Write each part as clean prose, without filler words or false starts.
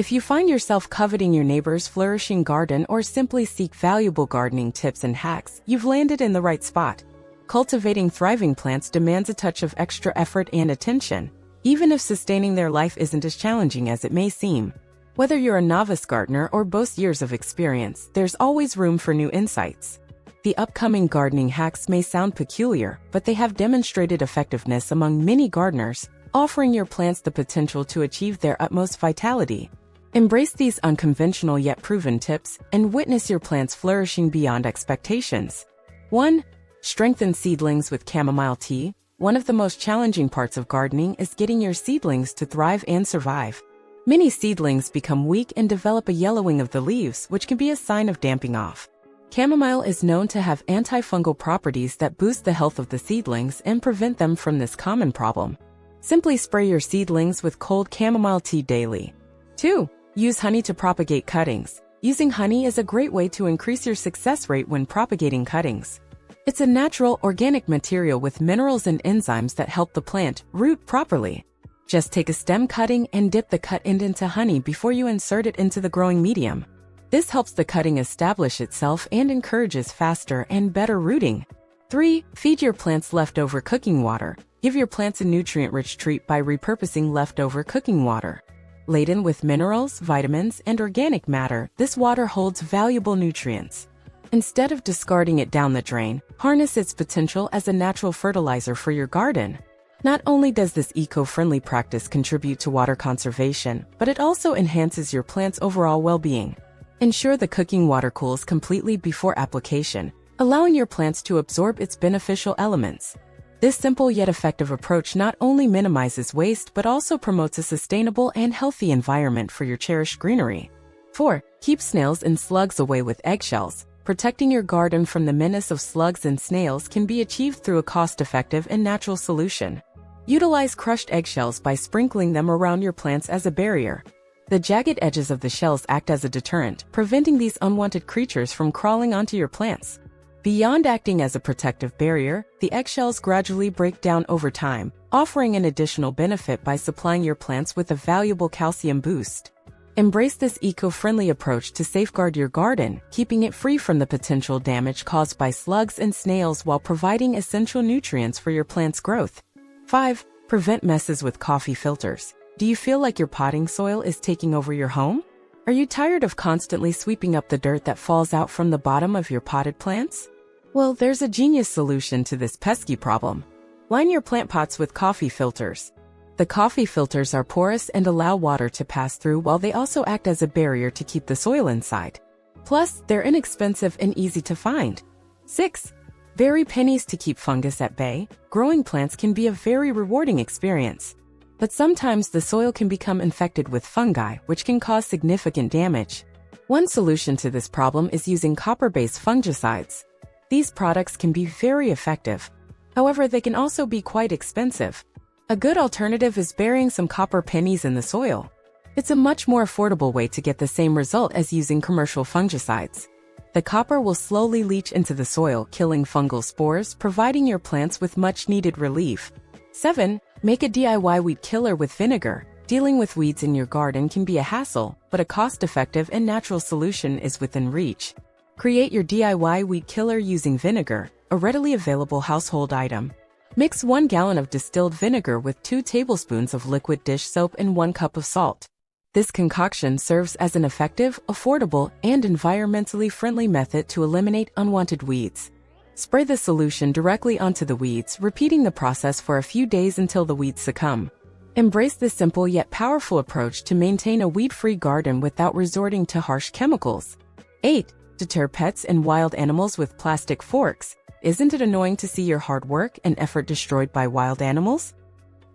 If you find yourself coveting your neighbor's flourishing garden or simply seek valuable gardening tips and hacks, you've landed in the right spot. Cultivating thriving plants demands a touch of extra effort and attention, even if sustaining their life isn't as challenging as it may seem. Whether you're a novice gardener or boast years of experience, there's always room for new insights. The upcoming gardening hacks may sound peculiar, but they have demonstrated effectiveness among many gardeners, offering your plants the potential to achieve their utmost vitality. Embrace these unconventional yet proven tips and witness your plants flourishing beyond expectations. 1. Strengthen seedlings with chamomile tea. One of the most challenging parts of gardening is getting your seedlings to thrive and survive. Many seedlings become weak and develop a yellowing of the leaves, which can be a sign of damping off. Chamomile is known to have antifungal properties that boost the health of the seedlings and prevent them from this common problem. Simply spray your seedlings with cold chamomile tea daily. 2. Use honey to propagate cuttings. Using honey is a great way to increase your success rate when propagating cuttings. It's a natural, organic material with minerals and enzymes that help the plant root properly. Just take a stem cutting and dip the cut end into honey before you insert it into the growing medium. This helps the cutting establish itself and encourages faster and better rooting. 3. Feed your plants leftover cooking water. Give your plants a nutrient-rich treat by repurposing leftover cooking water. Laden with minerals, vitamins, and organic matter, this water holds valuable nutrients. Instead of discarding it down the drain, harness its potential as a natural fertilizer for your garden. Not only does this eco-friendly practice contribute to water conservation, but it also enhances your plant's overall well-being. Ensure the cooking water cools completely before application, allowing your plants to absorb its beneficial elements. This simple yet effective approach not only minimizes waste but also promotes a sustainable and healthy environment for your cherished greenery. 4. Keep snails and slugs away with eggshells. Protecting your garden from the menace of slugs and snails can be achieved through a cost-effective and natural solution. Utilize crushed eggshells by sprinkling them around your plants as a barrier. The jagged edges of the shells act as a deterrent, preventing these unwanted creatures from crawling onto your plants. Beyond acting as a protective barrier, the eggshells gradually break down over time, offering an additional benefit by supplying your plants with a valuable calcium boost. Embrace this eco-friendly approach to safeguard your garden, keeping it free from the potential damage caused by slugs and snails while providing essential nutrients for your plant's growth. 5. Prevent messes with coffee filters. Do you feel like your potting soil is taking over your home? Are you tired of constantly sweeping up the dirt that falls out from the bottom of your potted plants? Well, there's a genius solution to this pesky problem. Line your plant pots with coffee filters. The coffee filters are porous and allow water to pass through while they also act as a barrier to keep the soil inside. Plus, they're inexpensive and easy to find. 6. Bury pennies to keep fungus at bay. Growing plants can be a very rewarding experience. But sometimes the soil can become infected with fungi, which can cause significant damage. One solution to this problem is using copper-based fungicides. These products can be very effective. However, they can also be quite expensive. A good alternative is burying some copper pennies in the soil. It's a much more affordable way to get the same result as using commercial fungicides. The copper will slowly leach into the soil, killing fungal spores, providing your plants with much-needed relief. 7. Make a DIY weed killer with vinegar. Dealing with weeds in your garden can be a hassle, but a cost-effective and natural solution is within reach. Create your DIY weed killer using vinegar, a readily available household item. Mix 1 gallon of distilled vinegar with 2 tablespoons of liquid dish soap and 1 cup of salt. This concoction serves as an effective, affordable, and environmentally friendly method to eliminate unwanted weeds. Spray the solution directly onto the weeds, repeating the process for a few days until the weeds succumb. Embrace this simple yet powerful approach to maintain a weed-free garden without resorting to harsh chemicals. 8. Deter pets and wild animals with plastic forks. Isn't it annoying to see your hard work and effort destroyed by wild animals?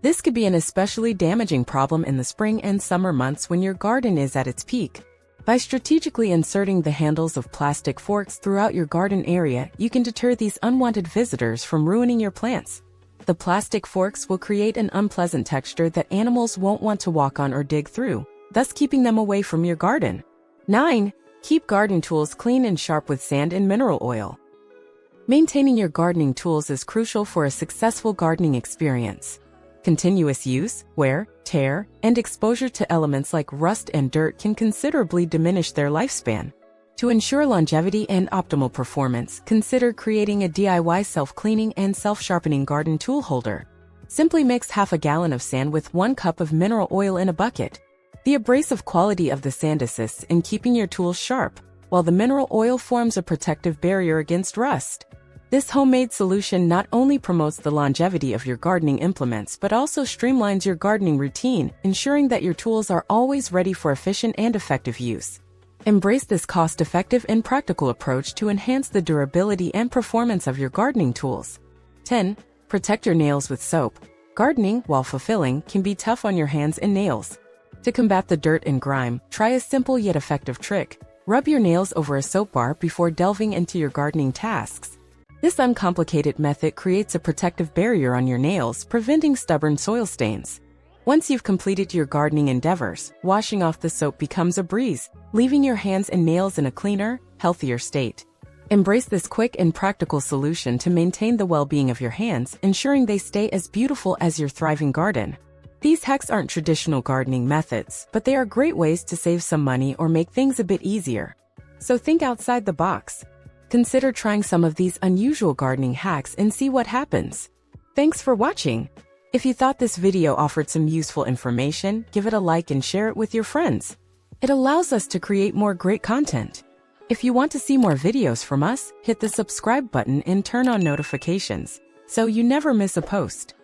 This could be an especially damaging problem in the spring and summer months when your garden is at its peak. By strategically inserting the handles of plastic forks throughout your garden area, you can deter these unwanted visitors from ruining your plants. The plastic forks will create an unpleasant texture that animals won't want to walk on or dig through, thus keeping them away from your garden. 9. Keep garden tools clean and sharp with sand and mineral oil. Maintaining your gardening tools is crucial for a successful gardening experience. Continuous use, wear, tear, and exposure to elements like rust and dirt can considerably diminish their lifespan. To ensure longevity and optimal performance, consider creating a DIY self-cleaning and self-sharpening garden tool holder. Simply mix half a gallon of sand with 1 cup of mineral oil in a bucket. The abrasive quality of the sand assists in keeping your tools sharp, while the mineral oil forms a protective barrier against rust. This homemade solution not only promotes the longevity of your gardening implements but also streamlines your gardening routine, ensuring that your tools are always ready for efficient and effective use. Embrace this cost-effective and practical approach to enhance the durability and performance of your gardening tools. 10. Protect your nails with soap. Gardening, while fulfilling, can be tough on your hands and nails. To combat the dirt and grime, try a simple yet effective trick. Rub your nails over a soap bar before delving into your gardening tasks. This uncomplicated method creates a protective barrier on your nails, preventing stubborn soil stains. Once you've completed your gardening endeavors, washing off the soap becomes a breeze, leaving your hands and nails in a cleaner, healthier state. Embrace this quick and practical solution to maintain the well-being of your hands, ensuring they stay as beautiful as your thriving garden. These hacks aren't traditional gardening methods, but they are great ways to save some money or make things a bit easier. So think outside the box. Consider trying some of these unusual gardening hacks and see what happens. Thanks for watching. If you thought this video offered some useful information, give it a like and share it with your friends. It allows us to create more great content. If you want to see more videos from us, hit the subscribe button and turn on notifications so you never miss a post.